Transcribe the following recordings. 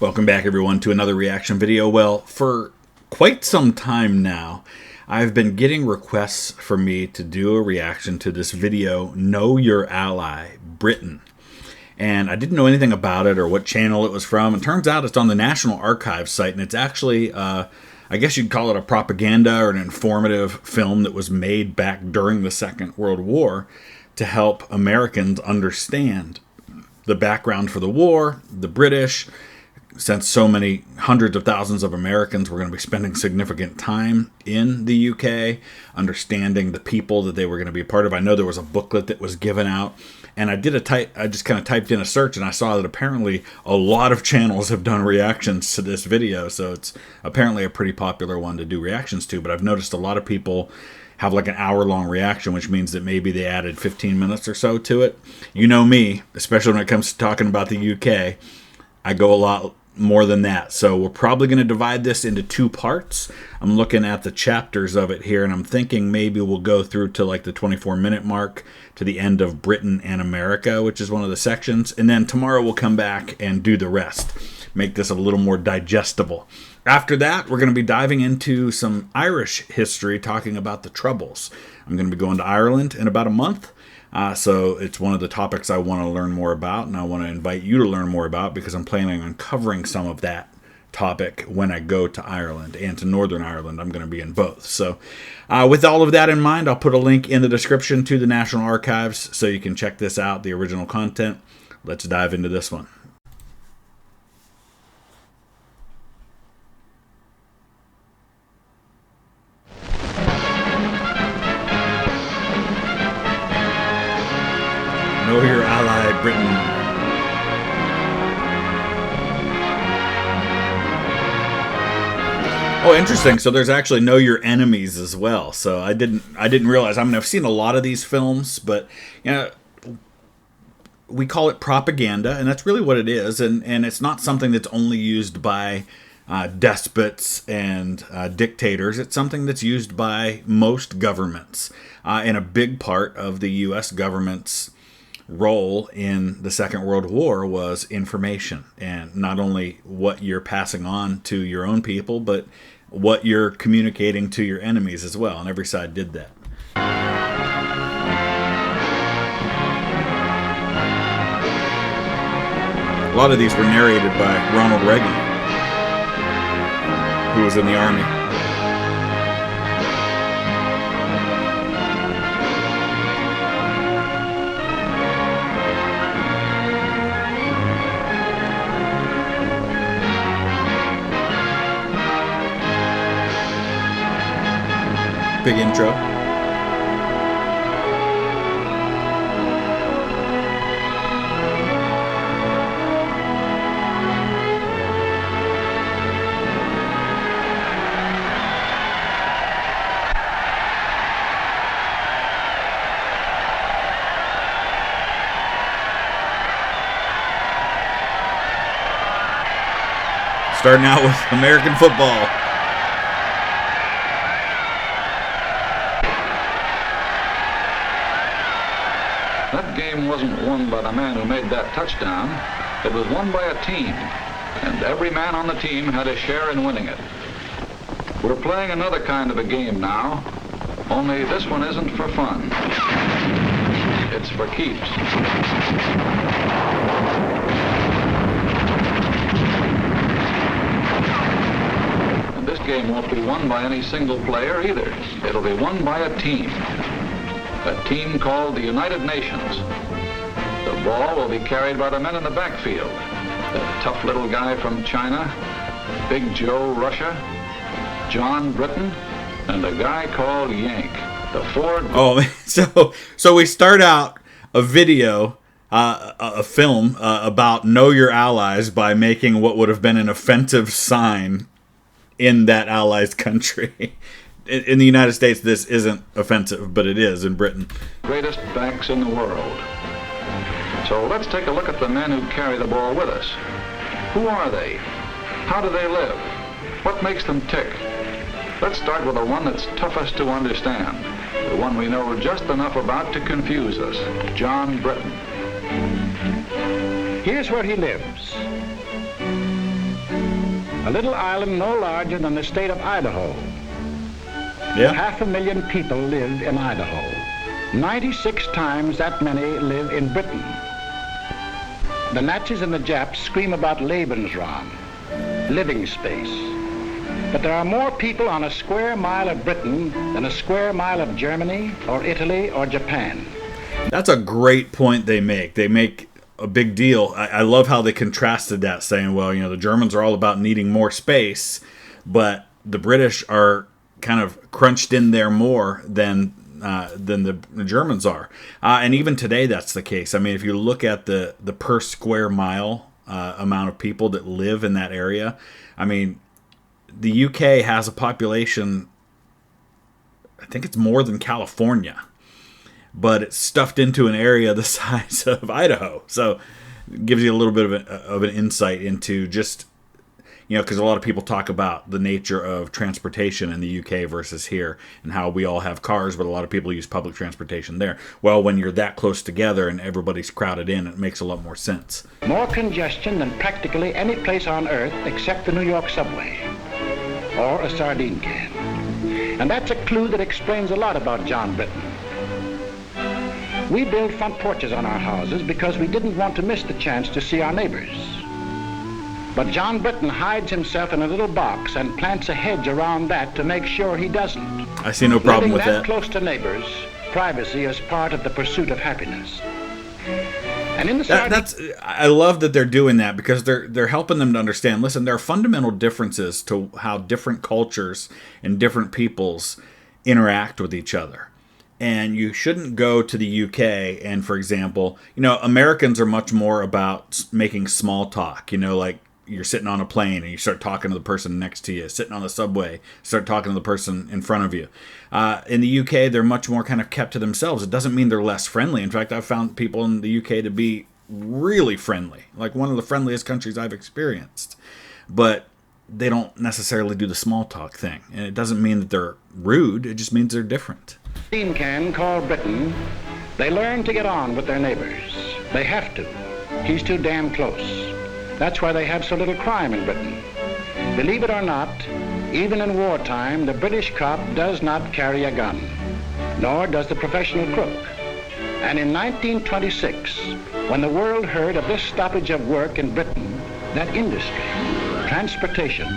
Welcome back, everyone, to another reaction video. Well, for quite some time now, I've been getting requests for me to do a reaction to this video, Know Your Ally, Britain. And I didn't know anything about it or what channel it was from. It turns out it's on the National Archives site, and it's actually, I guess you'd call it a propaganda or an informative film that was made back during the Second World War to help Americans understand the background for the war, the British, since so many hundreds of thousands of Americans were going to be spending significant time in the UK, understanding the people that they were going to be a part of. I know there was a booklet that was given out, and I just kind of typed in a search, and I saw that apparently a lot of channels have done reactions to this video, so it's apparently a pretty popular one to do reactions to. But I've noticed a lot of people have like an hour-long reaction, which means that maybe they added 15 minutes or so to it. You know me, especially when it comes to talking about the UK, I go a lot more than that. So we're probably going to divide this into two parts. I'm looking at the chapters of it here, and I'm thinking maybe we'll go through to like the 24-minute mark to the end of Britain and America, which is one of the sections. And then tomorrow we'll come back and do the rest. Make this a little more digestible. After that, we're going to be diving into some Irish history, talking about the Troubles. I'm going to be going to Ireland in about a month. So it's one of the topics I want to learn more about, and I want to invite you to learn more about, because I'm planning on covering some of that topic when I go to Ireland and to Northern Ireland. I'm going to be in both. So with all of that in mind, I'll put a link in the description to the National Archives so you can check this out, the original content. Let's dive into this one. Know Your Ally, Britain. Oh, interesting. So there's actually Know Your Enemies as well. So I didn't realize. I mean, I've seen a lot of these films, but you know, we call it propaganda, and that's really what it is. And it's not something that's only used by despots and dictators. It's something that's used by most governments. And a big part of the U.S. government's role in the Second World War was information, and not only what you're passing on to your own people, but what you're communicating to your enemies as well, and every side did that. A lot of these were narrated by Ronald Reagan, who was in the Army. Big intro. Starting out with American football. That game wasn't won by the man who made that touchdown. It was won by a team, and every man on the team had a share in winning it. We're playing another kind of a game now, only this one isn't for fun. It's for keeps. And this game won't be won by any single player either. It'll be won by a team. A team called the United Nations. The ball will be carried by the men in the backfield. The tough little guy from China, Big Joe Russia, John Britain, and a guy called Yank. The four... Oh, so we start out a video, a film about Know Your Allies by making what would have been an offensive sign in that allies country. In the United States, this isn't offensive, but it is in Britain. Greatest backs in the world. So let's take a look at the men who carry the ball with us. Who are they? How do they live? What makes them tick? Let's start with the one that's toughest to understand. The one we know just enough about to confuse us. John Britain. Here's where he lives. a little island no larger than the state of Idaho. Yeah. 500,000 people live in Idaho. 96 times that many live in Britain. The Nazis and the Japs scream about Lebensraum, living space. But there are more people on a square mile of Britain than a square mile of Germany or Italy or Japan. That's a great point they make. They make a big deal. I love how they contrasted that, saying, well, the Germans are all about needing more space, but the British are kind of crunched in there more than the Germans are. And even today, that's the case. I mean, if you look at the per square mile amount of people that live in that area, I mean, the UK has a population, I think it's more than California, but it's stuffed into an area the size of Idaho. So it gives you a little bit of an insight into just, because a lot of people talk about the nature of transportation in the UK versus here and how we all have cars, but a lot of people use public transportation there. Well, when you're that close together and everybody's crowded in, it makes a lot more sense. More congestion than practically any place on earth except the New York subway or a sardine can. And that's a clue that explains a lot about John Britton. We build front porches on our houses because we didn't want to miss the chance to see our neighbors. But John Britton hides himself in a little box and plants a hedge around that to make sure he doesn't. I see no problem with that. Living that close to neighbors, privacy is part of the pursuit of happiness. And in the I love that they're doing that because they're helping them to understand. Listen, there are fundamental differences to how different cultures and different peoples interact with each other. And you shouldn't go to the UK and, for example, Americans are much more about making small talk, like you're sitting on a plane and you start talking to the person next to you, sitting on the subway, start talking to the person in front of you. In the UK, they're much more kind of kept to themselves. It doesn't mean they're less friendly. In fact, I've found people in the UK to be really friendly, like one of the friendliest countries I've experienced. But they don't necessarily do the small talk thing. And it doesn't mean that they're rude. It just means they're different. Steam can called Britain, they learn to get on with their neighbors. They have to. He's too damn close. That's why they have so little crime in Britain. Believe it or not, even in wartime, the British cop does not carry a gun, nor does the professional crook. And in 1926, when the world heard of this stoppage of work in Britain, that industry, transportation,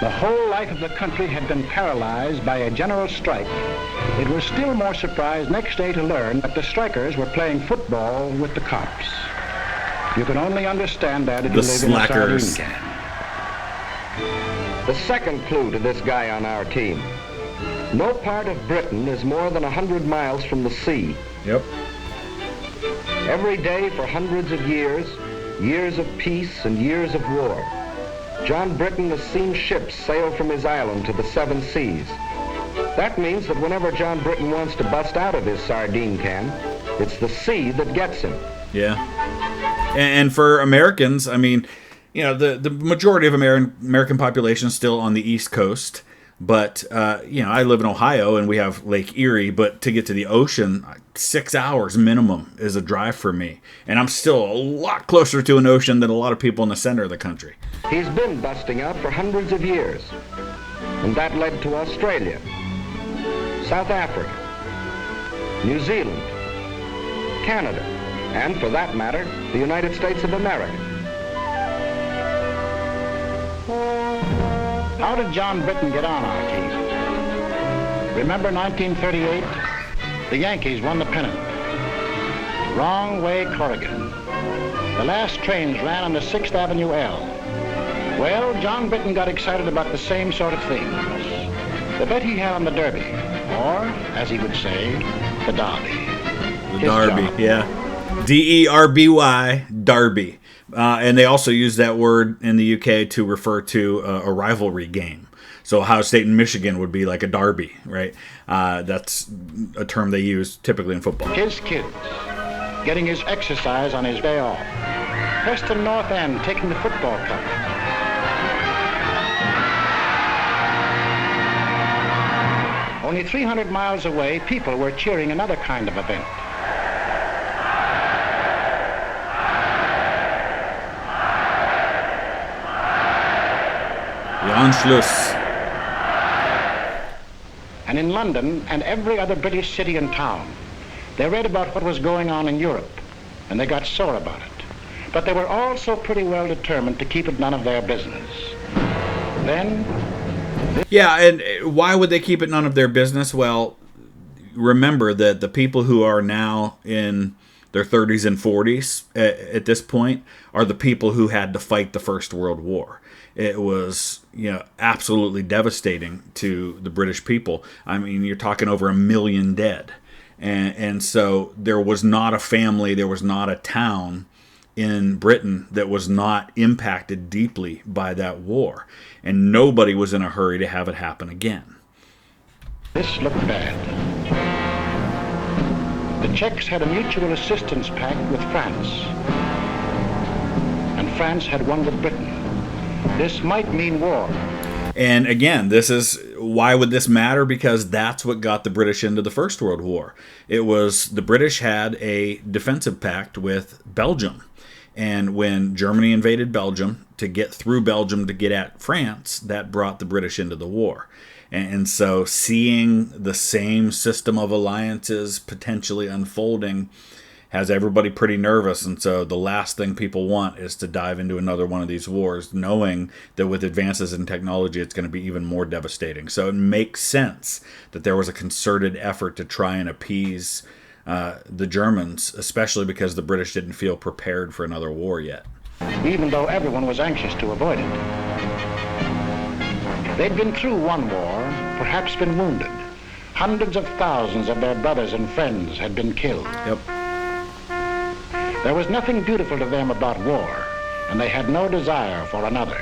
the whole life of the country had been paralyzed by a general strike, it was still more surprised next day to learn that the strikers were playing football with the cops. You can only understand that if you live in a sardine can. The second clue to this guy on our team. No part of Britain is more than 100 miles from the sea. Yep. Every day for hundreds of years, years of peace and years of war, John Britton has seen ships sail from his island to the seven seas. That means that whenever John Britton wants to bust out of his sardine can, it's the sea that gets him. Yeah. And for Americans, I mean, the majority of American population is still on the East Coast. But, I live in Ohio and we have Lake Erie. But to get to the ocean, 6 hours minimum is a drive for me. And I'm still a lot closer to an ocean than a lot of people in the center of the country. He's been busting out for hundreds of years. And that led to Australia, South Africa, New Zealand, Canada, and for that matter, the United States of America. How did John Britton get on our team? Remember 1938? The Yankees won the pennant. Wrong way, Corrigan. The last trains ran on the 6th Avenue L. Well, John Britton got excited about the same sort of things. The bet he had on the Derby, or, as he would say, the Derby. The Derby, yeah. D-E-R-B-Y, Derby. And they also use that word in the UK to refer to a rivalry game. So Ohio State and Michigan would be like a derby, right? That's a term they use typically in football. His kids, getting his exercise on his day off. Preston North End taking the football cup. Only 300 miles away, people were cheering another kind of event. Anschluss. And in London and every other British city and town, they read about what was going on in Europe, and they got sore about it. But they were also pretty well determined to keep it none of their business. Then... Yeah, and why would they keep it none of their business? Well, remember that the people who are now in their 30s and 40s at this point are the people who had to fight the First World War. It was, absolutely devastating to the British people. I mean, you're talking over 1 million dead. And so there was not a family, there was not a town in Britain that was not impacted deeply by that war. And nobody was in a hurry to have it happen again. This looked bad. The Czechs had a mutual assistance pact with France, and France had one with Britain. This might mean war. And again, why would this matter? Because that's what got the British into the First World War. It was the British had a defensive pact with Belgium. And when Germany invaded Belgium, to get through Belgium to get at France, that brought the British into the war. And so seeing the same system of alliances potentially unfolding has everybody pretty nervous. And so the last thing people want is to dive into another one of these wars, knowing that with advances in technology, it's going to be even more devastating. So it makes sense that there was a concerted effort to try and appease the Germans, especially because the British didn't feel prepared for another war yet. Even though everyone was anxious to avoid it. They'd been through one war, perhaps been wounded. Hundreds of thousands of their brothers and friends had been killed. Yep. There was nothing beautiful to them about war, and they had no desire for another.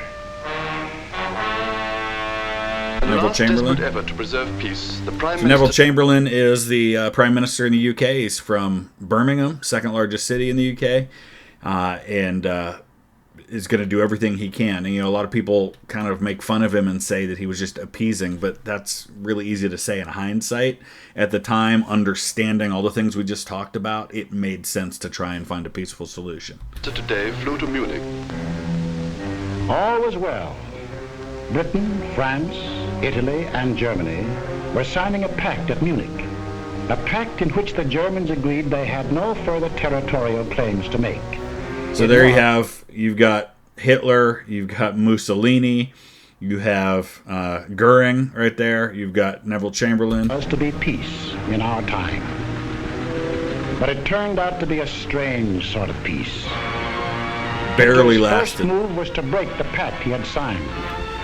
Neville Chamberlain. Effort to preserve peace, the Prime So Neville Chamberlain is the Prime Minister in the UK. He's from Birmingham, second largest city in the UK, and is going to do everything he can. And, a lot of people kind of make fun of him and say that he was just appeasing, but that's really easy to say in hindsight. At the time, understanding all the things we just talked about, it made sense to try and find a peaceful solution. Today flew to Munich. All was well. Britain, France, Italy, and Germany were signing a pact at Munich. A pact in which the Germans agreed they had no further territorial claims to make. So there you've got Hitler, you've got Mussolini, you have Goering right there, you've got Neville Chamberlain. Was to be peace in our time. But it turned out to be a strange sort of peace. Barely His lasted. first move was to break the pact he had signed.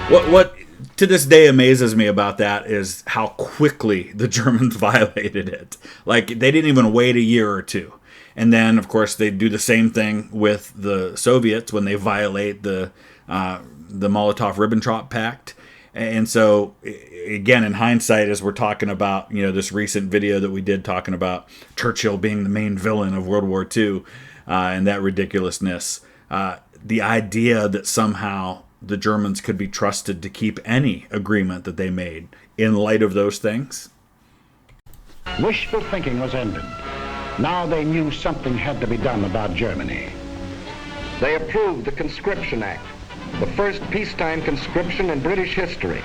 What to this day amazes me about that is how quickly the Germans violated it. Like, they didn't even wait a year or two. And then, of course, they do the same thing with the Soviets when they violate the Molotov-Ribbentrop Pact. And so, again, in hindsight, as we're talking about, this recent video that we did talking about Churchill being the main villain of World War II and that ridiculousness, the idea that somehow the Germans could be trusted to keep any agreement that they made in light of those things. Wishful thinking was ended. Now they knew something had to be done about Germany. They approved the Conscription Act, the first peacetime conscription in British history,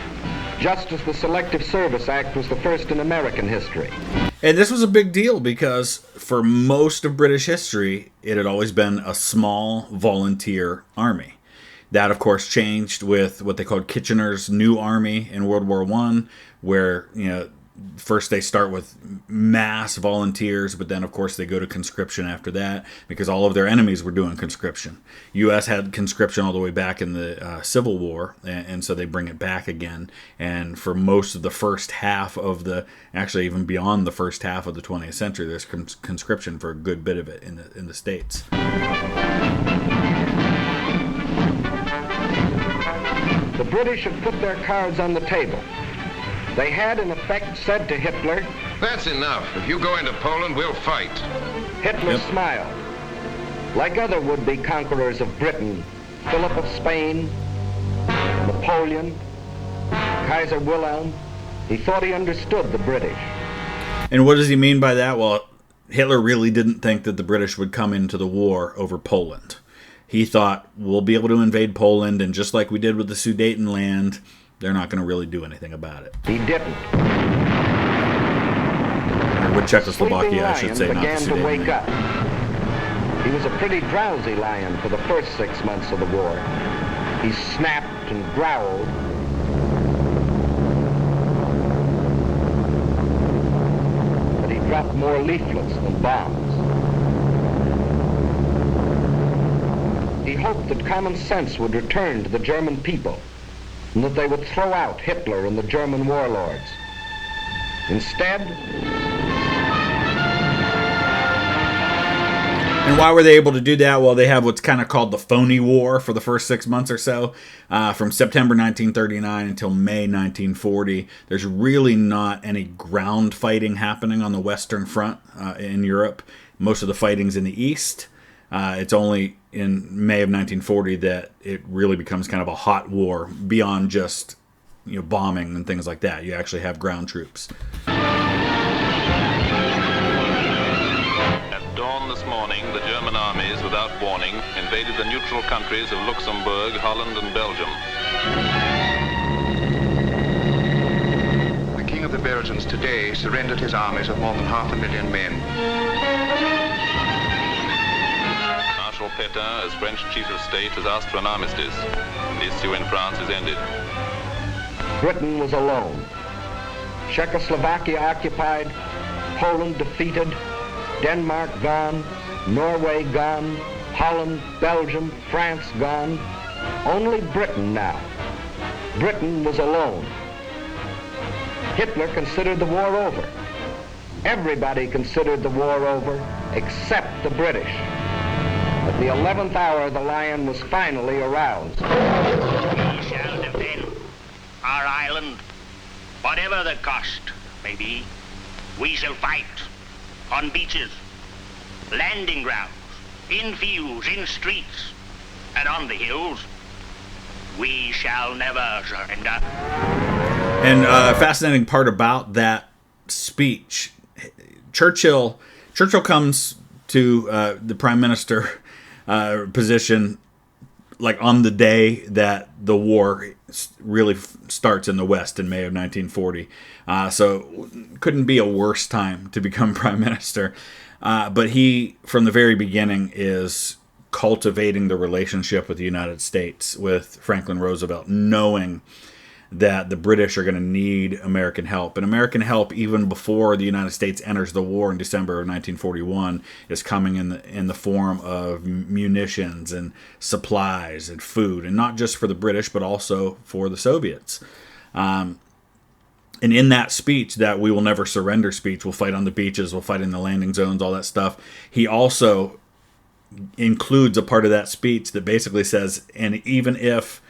just as the Selective Service Act was the first in American history. And this was a big deal because for most of British history, it had always been a small volunteer army. That, of course, changed with what they called Kitchener's New Army in World War I, where, first they start with mass volunteers, but then, of course, they go to conscription after that because all of their enemies were doing conscription. U.S. had conscription all the way back in the Civil War, and so they bring it back again. And for most of the first half of actually even beyond the first half of the 20th century, there's conscription for a good bit of it in the States. The British had put their cards on the table. They had, in effect, said to Hitler, "That's enough. If you go into Poland, we'll fight." Hitler smiled. Like other would-be conquerors of Britain, Philip of Spain, Napoleon, Kaiser Wilhelm, he thought he understood the British. And what does he mean by that? Well, Hitler really didn't think that the British would come into the war over Poland. he thought, we'll be able to invade Poland, and just like we did with the Sudetenland, they're not going to really do anything about it. He didn't. Or with Czechoslovakia, I should say, not the began to wake Sudetenland. up. He was a pretty drowsy lion for the first 6 months of the war. He snapped and growled. But he dropped more leaflets than bombs. He hoped that common sense would return to the German people and that they would throw out Hitler and the German warlords. Instead... And why were they able to do that? Well, they have what's kind of called the phony war for the first 6 months or so. From September 1939 until May 1940, there's really not any ground fighting happening on the Western Front in Europe. Most of the fighting's in the East. It's only in May of 1940 that it really becomes kind of a hot war beyond just, you know, bombing and things like that. You actually have ground troops. At dawn this morning, the German armies, without warning, invaded the neutral countries of Luxembourg, Holland, and Belgium. The King of the Belgians today surrendered his armies of more than 500,000 men. Marshal Pétain, as French chief of state, has asked for an armistice. The issue in France is ended. Britain was alone. Czechoslovakia occupied, Poland defeated, Denmark gone, Norway gone, Holland, Belgium, France gone. Only Britain now. Britain was alone. Hitler considered the war over. Everybody considered the war over except the British. At the 11th hour, the lion was finally aroused. We shall defend our island, whatever the cost may be. We shall fight on beaches, landing grounds, in fields, in streets, and on the hills. We shall never surrender. And a fascinating part about that speech, Churchill comes to the prime minister position like on the day that the war really starts in the West in May of 1940. So couldn't be a worse time to become prime minister. But he, from the very beginning, is cultivating the relationship with the United States, with Franklin Roosevelt, knowing that the British are going to need American help. And American help, even before the United States enters the war in December of 1941, is coming in the form of munitions and supplies and food, and not just for the British, but also for the Soviets. And in that speech, that we will never surrender speech, we'll fight on the beaches, we'll fight in the landing zones, all that stuff, he also includes a part of that speech that basically says, and even if,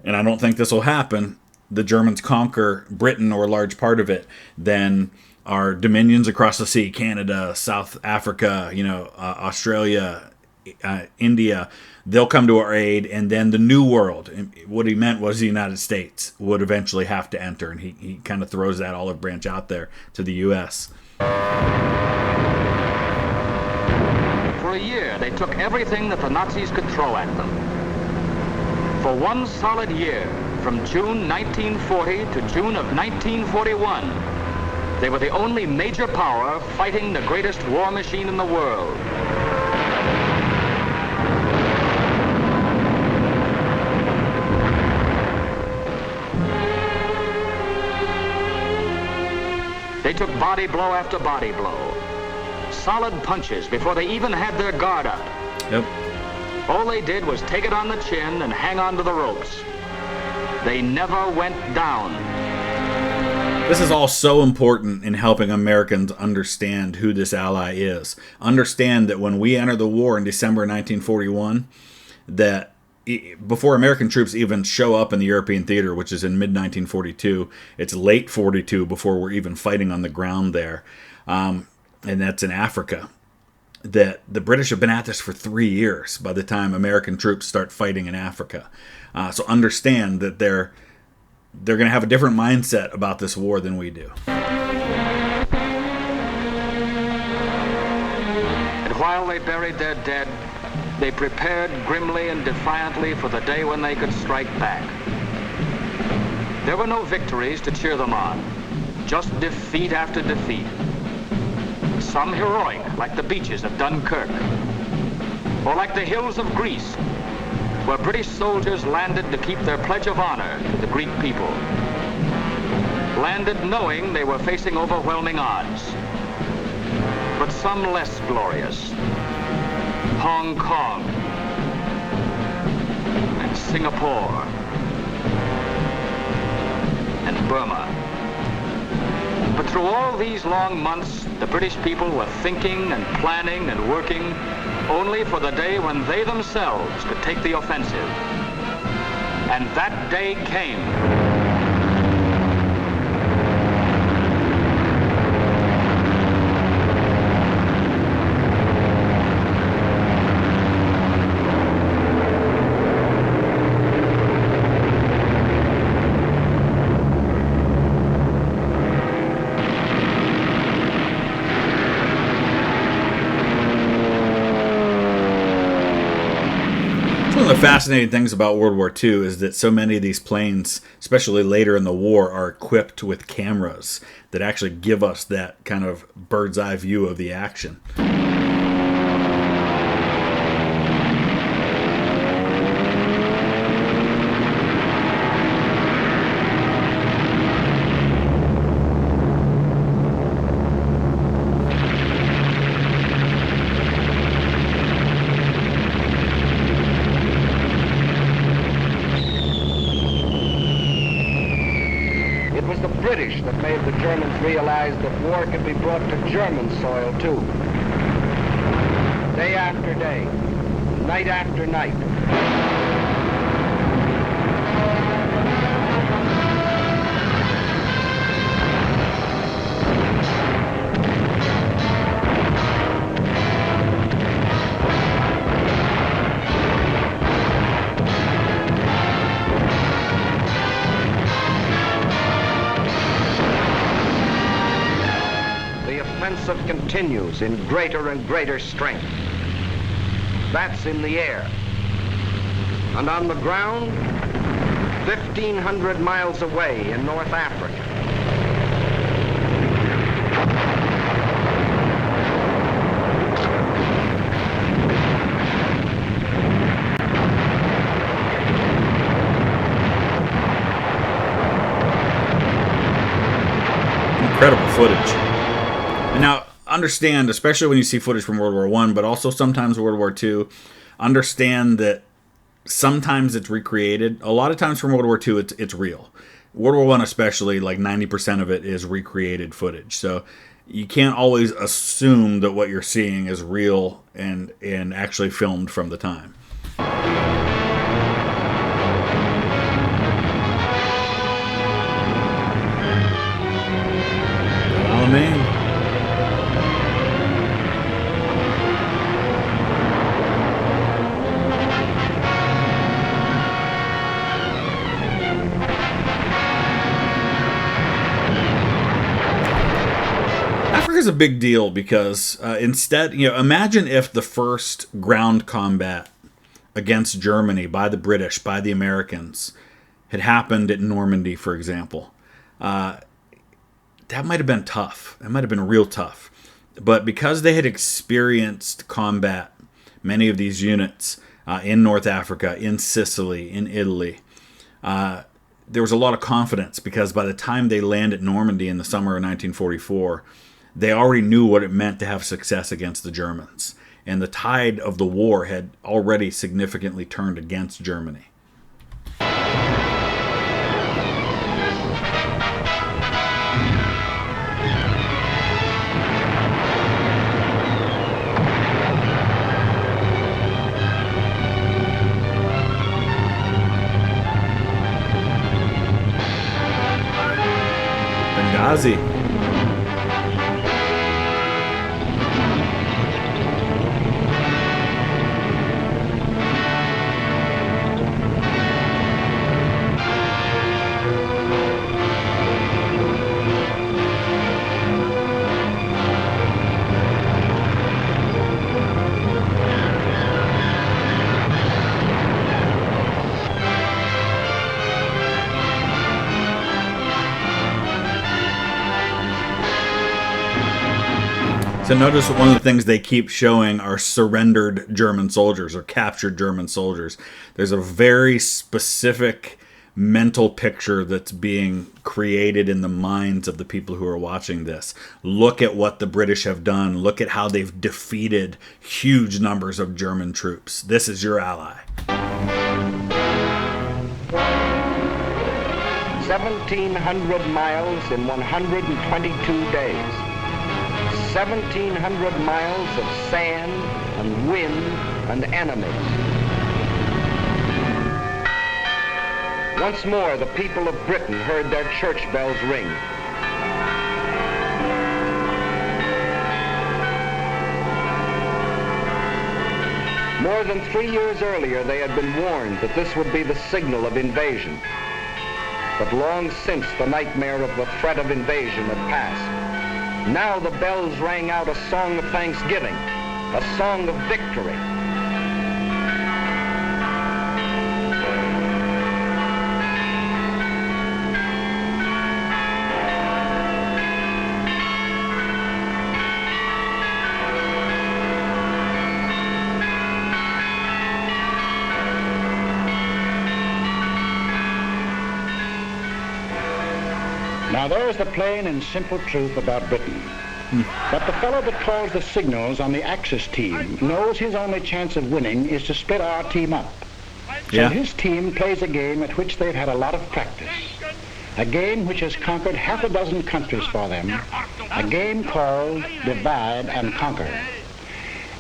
and I don't think this will happen, the Germans conquer Britain or a large part of it, then our dominions across the sea, Canada, South Africa, Australia, India, they'll come to our aid, and then the New World, what he meant was the United States, would eventually have to enter, and he kind of throws that olive branch out there to the U.S. For a year, they took everything that the Nazis could throw at them. For one solid year, from June 1940 to June of 1941, they were the only major power fighting the greatest war machine in the world. They took body blow after body blow. Solid punches before they even had their guard up. Yep. All they did was take it on the chin and hang on to the ropes. They never went down. This is all so important in helping Americans understand who this ally is. Understand that when we enter the war in December 1941, that before American troops even show up in the European theater, which is in mid-1942, it's late 42 before we're even fighting on the ground there. And that's in Africa. That the British have been at this for 3 years by the time American troops start fighting in Africa. So understand that they're going to have a different mindset about this war than we do. And while they buried their dead, they prepared grimly and defiantly for the day when they could strike back. There were no victories to cheer them on, just defeat after defeat. Some heroic, like the beaches of Dunkirk, or like the hills of Greece, where British soldiers landed to keep their pledge of honor to the Greek people. Landed knowing they were facing overwhelming odds. But some less glorious. Hong Kong and Singapore and Burma. But through all these long months, the British people were thinking and planning and working only for the day when they themselves could take the offensive. And that day came. One of the fascinating things about World War II is that so many of these planes, especially later in the war, are equipped with cameras that actually give us that kind of bird's eye view of the action. British that made the Germans realize that war could be brought to German soil too. Day after day, night after night. Continues in greater and greater strength. That's in the air. And on the ground, 1,500 miles away in North Africa. Incredible footage. And now, understand, especially when you see footage from World War I, but also sometimes World War II, understand that sometimes it's recreated. A lot of times from World War II, it's real. World War I especially, like 90% of it is recreated footage. So you can't always assume that what you're seeing is real and actually filmed from the time. Alamein. Africa's a big deal because instead, imagine if the first ground combat against Germany by the British, by the Americans, had happened at Normandy, for example. That might have been tough. That might have been real tough. But because they had experienced combat, many of these units in North Africa, in Sicily, in Italy, there was a lot of confidence because by the time they land at Normandy in the summer of 1944, they already knew what it meant to have success against the Germans. And the tide of the war had already significantly turned against Germany. Benghazi. So notice one of the things they keep showing are surrendered German soldiers or captured German soldiers. There's a very specific mental picture that's being created in the minds of the people who are watching this. Look at what the British have done. Look at how they've defeated huge numbers of German troops. This is your ally. 1,700 miles in 122 days. 1,700 miles of sand and wind and enemies. Once more, the people of Britain heard their church bells ring. More than 3 years earlier, they had been warned that this would be the signal of invasion. But long since the nightmare of the threat of invasion had passed. Now the bells rang out a song of thanksgiving, a song of victory. Now there's the plain and simple truth about Britain. But the fellow that calls the signals on the Axis team knows his only chance of winning is to split our team up. So his team plays a game at which they've had a lot of practice. A game which has conquered half a dozen countries for them. A game called Divide and Conquer.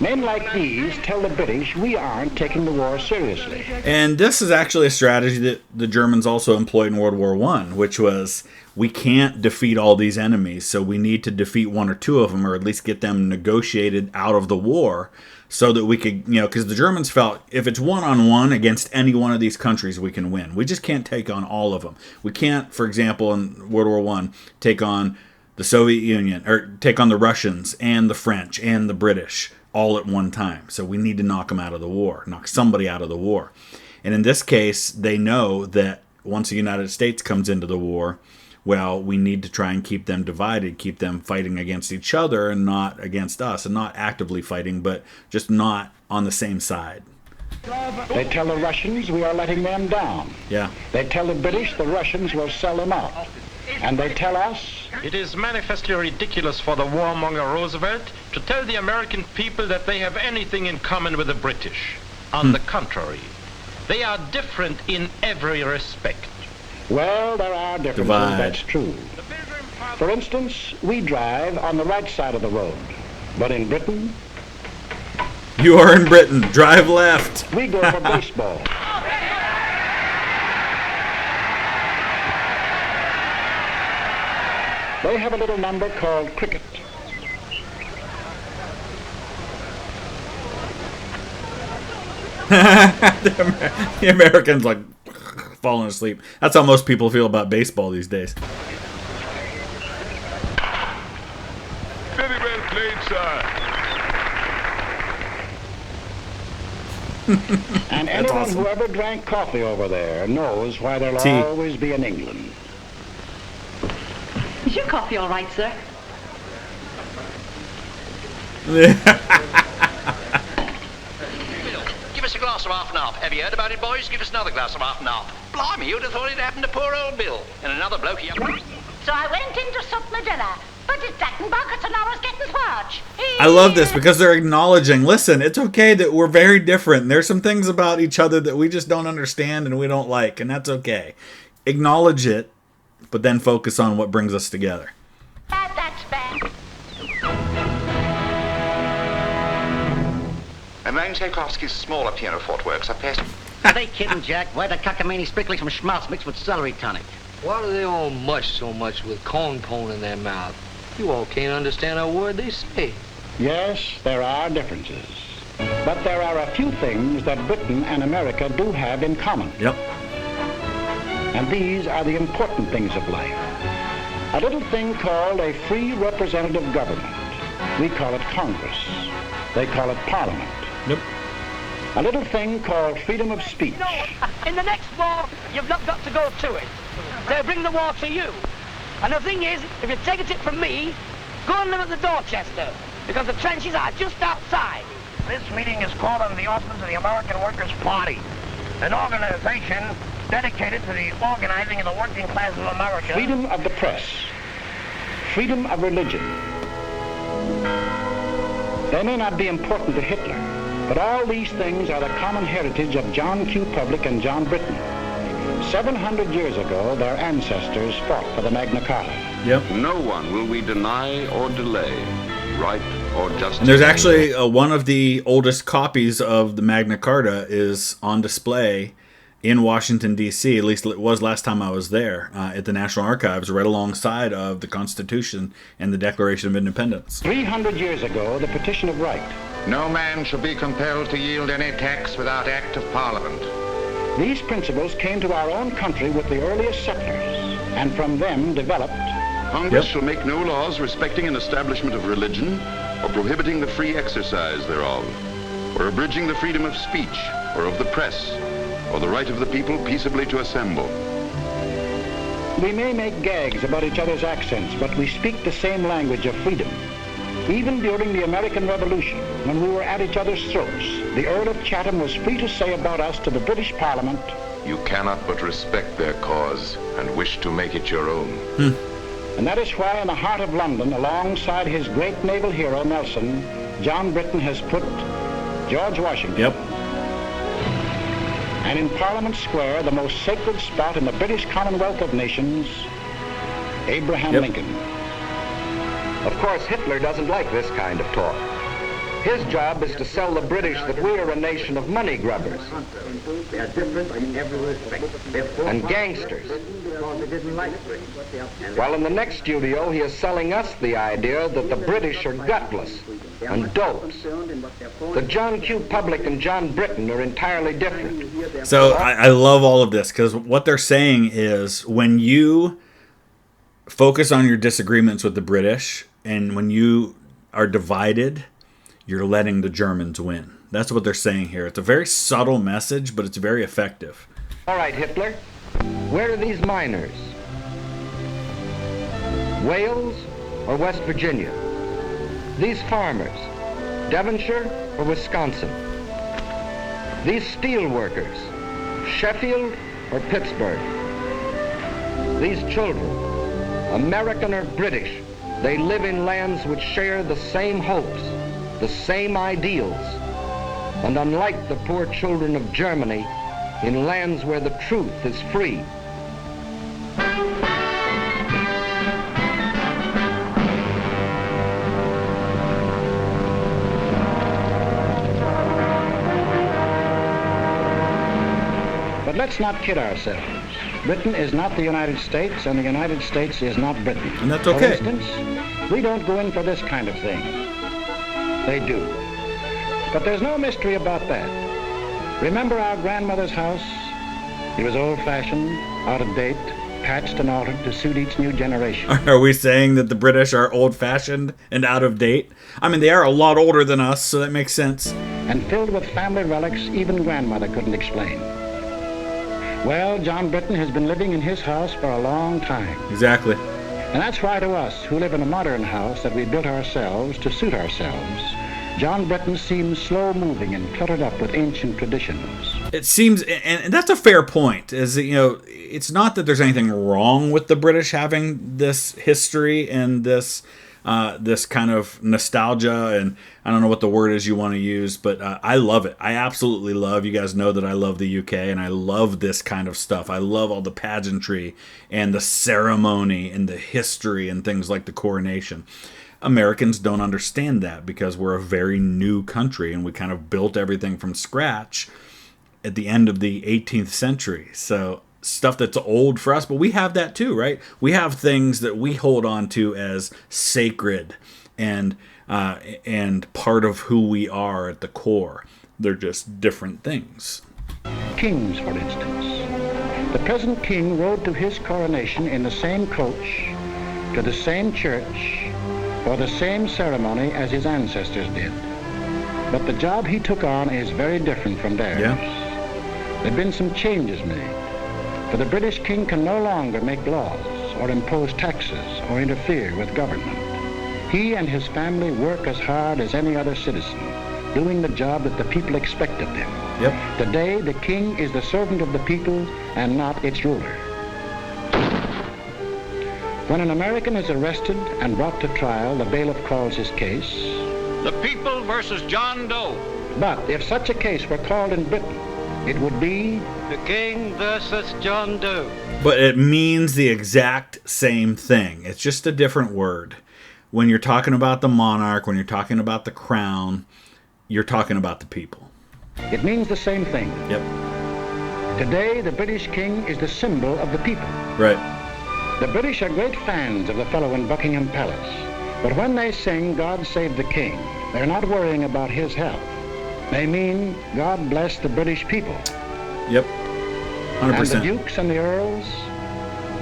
Men like these tell the British we aren't taking the war seriously. And this is actually a strategy that the Germans also employed in World War I, which was, we can't defeat all these enemies, so we need to defeat one or two of them, or at least get them negotiated out of the war, so that we could, because the Germans felt, if it's one-on-one against any one of these countries, we can win. We just can't take on all of them. We can't, for example, in World War I, take on the Soviet Union, or take on the Russians and the French and the British all at one time. So we need to knock them out of the war, knock somebody out of the war. And in this case, they know that once the United States comes into the war, well, we need to try and keep them divided, keep them fighting against each other and not against us, and not actively fighting, but just not on the same side. They tell the Russians we are letting them down. Yeah. They tell the British the Russians will sell them out. And they tell us, it is manifestly ridiculous for the warmonger Roosevelt to tell the American people that they have anything in common with the British. On the contrary, they are different in every respect. Well, there are differences, that's true. For instance, we drive on the right side of the road. But in Britain... You are in Britain. Drive left. We go for baseball. They have a little number called cricket. The Americans like falling asleep. That's how most people feel about baseball these days. Very well played, sir. And anyone awesome. Who ever drank coffee over there knows why there'll always be an England. Is your coffee all right, sir? Give us a glass of half and half. Have you heard about it, boys? Give us another glass of half and half. Blimey, you'd have thought it happened to poor old Bill. And another bloke here. So I went in to sup my dinner, but it's that and buckets and I was getting parched. I love this because they're acknowledging, listen, it's okay that we're very different. There's some things about each other that we just don't understand and we don't like, and that's okay. Acknowledge it, but then focus on what brings us together. That's bad. Among Tchaikovsky's smaller pianoforte works are past... Are they kidding, Jack? Why the cockamamie sprinkling some schmaltz mixed with celery tonic? Why do they all mush so much with corn pone in their mouth? You all can't understand a word they say. Yes, there are differences. But there are a few things that Britain and America do have in common. Yep. And these are the important things of life. A little thing called a free representative government. We call it Congress. They call it Parliament. Yep. A little thing called freedom of speech. No, in the next war, you've not got to go to it. They'll bring the war to you. And the thing is, if you take a tip from me, go and live at the Dorchester. because the trenches are just outside. This meeting is called under the auspices of the American Workers' Party, an organization dedicated to the organizing of the working class of America. Freedom of the press, freedom of religion. They may not be important to Hitler, but all these things are the common heritage of John Q. Public and John Britton. 700 years ago, their ancestors fought for the Magna Carta. Yep. No one will we deny or delay, right or justice. And there's actually one of the oldest copies of the Magna Carta is on display in Washington, D.C., at least it was last time I was there, at the National Archives, right alongside of the Constitution and the Declaration of Independence. 300 years ago, the Petition of Right. No man shall be compelled to yield any tax without act of Parliament. These principles came to our own country with the earliest settlers, and from them developed. Congress shall make no laws respecting an establishment of religion, or prohibiting the free exercise thereof, or abridging the freedom of speech, or of the press, or the right of the people peaceably to assemble. We may make gags about each other's accents, but we speak the same language of freedom. Even during the American Revolution, when we were at each other's throats, the Earl of Chatham was free to say about us to the British Parliament, You cannot but respect their cause and wish to make it your own. And that is why in the heart of London, alongside his great naval hero, Nelson, John Britton has put George Washington. Yep. And in Parliament Square, the most sacred spot in the British Commonwealth of Nations, Abraham Lincoln. Of course, Hitler doesn't like this kind of talk. His job is to sell the British that we are a nation of money grubbers They are different in every respect. and gangsters. While in the next studio, he is selling us the idea that the British are gutless and dopes. The John Q. Public and John Britton are entirely different. So I love all of this, because what they're saying is when you focus on your disagreements with the British and when you are divided, you're letting the Germans win. That's what they're saying here. It's a very subtle message, but it's very effective. All right, Hitler, where are these miners? Wales or West Virginia? These farmers, Devonshire or Wisconsin? These steel workers, Sheffield or Pittsburgh? These children, American or British, they live in lands which share the same hopes, the same ideals, and unlike the poor children of Germany, in lands where the truth is free. But let's not kid ourselves. Britain is not the United States, and the United States is not Britain. And that's okay. For instance, we don't go in for this kind of thing. They do. But there's no mystery about that. Remember our grandmother's house? It was old-fashioned, out of date, patched and altered to suit each new generation. Are we saying that the British are old-fashioned and out of date? I mean, they are a lot older than us, so that makes sense. And filled with family relics even grandmother couldn't explain. Well, John Britton has been living in his house for a long time. Exactly. And that's why to us, who live in a modern house that we built ourselves to suit ourselves, John Britton seems slow-moving and cluttered up with ancient traditions. It seems, and that's a fair point, is that, you know, it's not that there's anything wrong with the British having this history and this this kind of nostalgia, and I don't know what the word is you want to use, but I love it. I absolutely love, you guys know that I love the UK, and I love this kind of stuff. I love all the pageantry and the ceremony and the history and things like the coronation. Americans don't understand that because we're a very new country and we kind of built everything from scratch at the end of the 18th century. So stuff that's old for us, but we have that too, right? We have things that we hold on to as sacred and part of who we are at the core. They're just different things. Kings, for instance. The present king rode to his coronation in the same coach, to the same church, for the same ceremony as his ancestors did. But the job he took on is very different from theirs. Yeah. There have been some changes made. For the British king can no longer make laws or impose taxes or interfere with government. He and his family work as hard as any other citizen, doing the job that the people expect of them. Yep. Today, the king is the servant of the people and not its ruler. When an American is arrested and brought to trial, the bailiff calls his case The People versus John Doe. But if such a case were called in Britain, it would be The King versus John Doe. But it means the exact same thing. It's just a different word. When you're talking about the monarch, when you're talking about the crown, you're talking about the people. It means the same thing. Yep. Today, the British king is the symbol of the people. Right. The British are great fans of the fellow in Buckingham Palace. But when they sing God Save the King, they're not worrying about his health. They mean God bless the British people. Yep. 100%. And the dukes and the earls.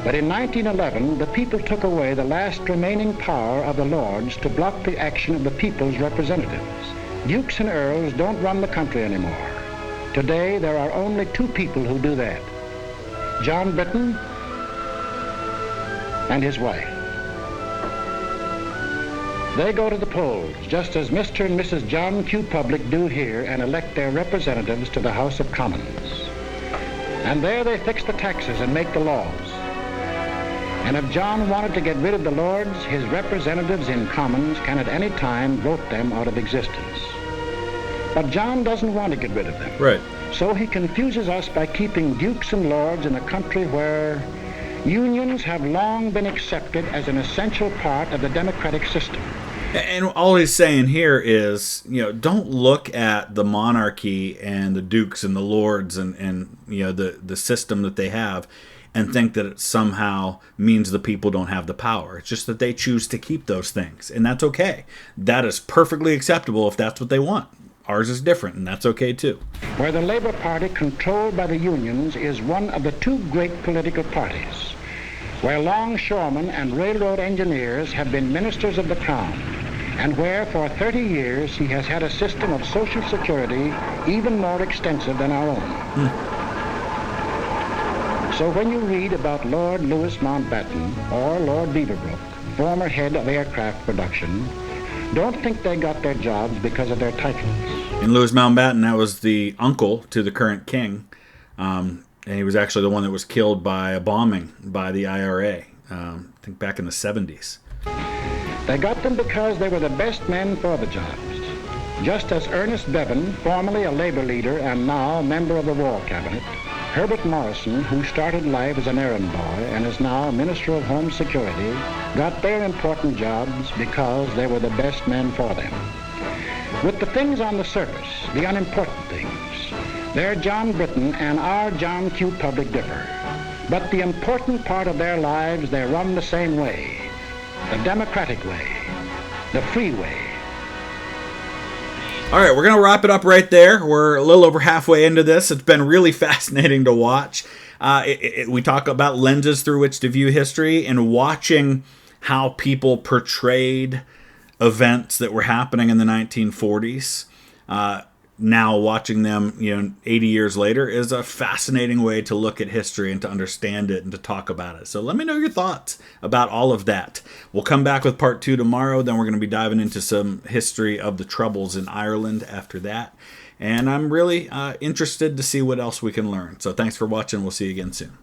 But in 1911, the people took away the last remaining power of the lords to block the action of the people's representatives. Dukes and earls don't run the country anymore. Today, there are only two people who do that. John Britton and his wife. They go to the polls, just as Mr. and Mrs. John Q. Public do here, and elect their representatives to the House of Commons. And there they fix the taxes and make the laws. And if John wanted to get rid of the lords, his representatives in Commons can at any time vote them out of existence. But John doesn't want to get rid of them. Right. So he confuses us by keeping dukes and lords in a country where unions have long been accepted as an essential part of the democratic system. And all he's saying here is, don't look at the monarchy and the dukes and the lords and the system that they have and think that it somehow means the people don't have the power. It's just that they choose to keep those things, and that's okay. That is perfectly acceptable if that's what they want. Ours is different, and that's okay too. Where the Labor Party, controlled by the unions, is one of the two great political parties. Where longshoremen and railroad engineers have been ministers of the Crown, and where for 30 years he has had a system of Social Security even more extensive than our own. So when you read about Lord Louis Mountbatten or Lord Beaverbrook, former head of aircraft production, don't think they got their jobs because of their titles. In Louis Mountbatten, that was the uncle to the current king. And he was actually the one that was killed by a bombing by the IRA, I think back in the 70s. They got them because they were the best men for the jobs. Just as Ernest Bevin, formerly a labor leader and now member of the War Cabinet, Herbert Morrison, who started life as an errand boy and is now Minister of Home Security, got their important jobs because they were the best men for them. With the things on the surface, the unimportant things, their John Britton and our John Q. Public differ. But the important part of their lives, they run the same way. The democratic way. The free way. All right, we're going to wrap it up right there. We're a little over halfway into this. It's been really fascinating to watch. We talk about lenses through which to view history, and watching how people portrayed events that were happening in the 1940s. Now watching them, 80 years later is a fascinating way to look at history and to understand it and to talk about it. So let me know your thoughts about all of that. We'll come back with part 2 tomorrow. Then we're going to be diving into some history of the Troubles in Ireland after that. And I'm really interested to see what else we can learn. So thanks for watching. We'll see you again soon.